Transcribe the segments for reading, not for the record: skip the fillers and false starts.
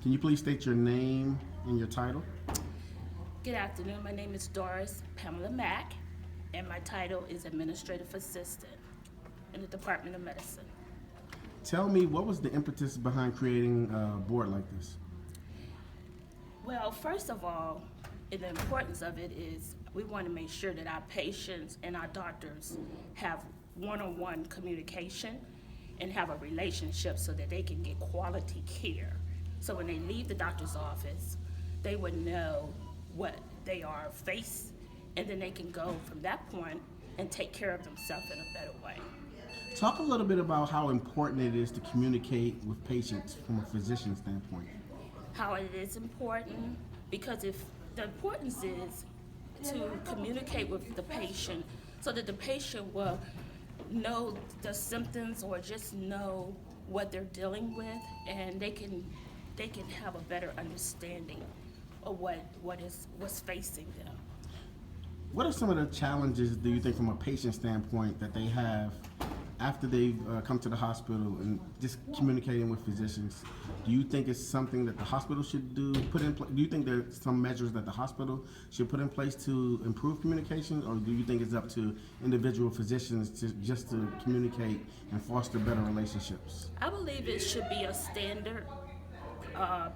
Can you please state your name and your title? Good afternoon. My name is Doris Pamela Mack, and my title is Administrative Assistant in the Department of Medicine. Tell me, what was the impetus behind creating a board like this? Well, first of all, the importance of it is we want to make sure that our patients and our doctors have one-on-one communication and have a relationship so that they can get quality care. So when they leave the doctor's office, they would know what they are faced, and then they can go from that point and take care of themselves in a better way. Talk a little bit about how important it is to communicate with patients from a physician standpoint. How it is important, because if the importance is to communicate with the patient so that the patient will know the symptoms or just know what they're dealing with, and they can have a better understanding of what's facing them. What are some of the challenges, do you think, from a patient standpoint that they have after they've come to the hospital and just communicating with physicians? Do you think it's something that the hospital should do you think there's some measures that the hospital should put in place to improve communication, or do you think it's up to individual physicians to communicate and foster better relationships? I believe it should be a standard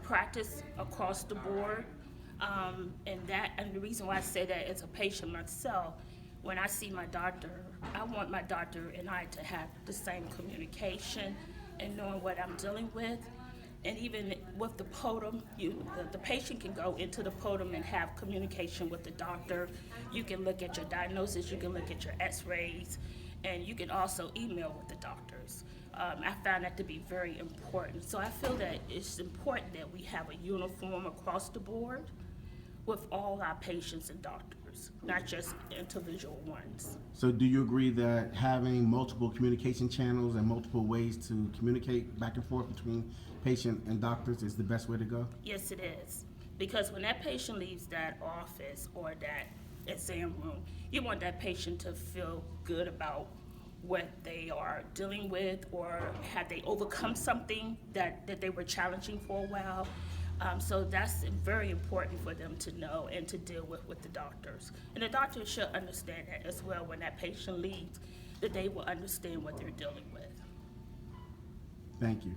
practice across the board, and the reason why I say that as a patient myself, when I see my doctor, I want my doctor and I to have the same communication and knowing what I'm dealing with. And even with the podium, the patient can go into the podium and have communication with the doctor. You can look at your diagnosis, you can look at your x-rays, and you can also email with the doctors. I found that to be very important. So I feel that it's important that we have a uniform across the board with all our patients and doctors, not just individual ones. So do you agree that having multiple communication channels and multiple ways to communicate back and forth between patient and doctors is the best way to go? Yes, it is. Because when that patient leaves that office or that exam room, you want that patient to feel good about what they are dealing with, or have they overcome something that they were challenging for a while. So that's very important for them to know and to deal with the doctors. And the doctors should understand that as well when that patient leaves, that they will understand what they're dealing with. Thank you.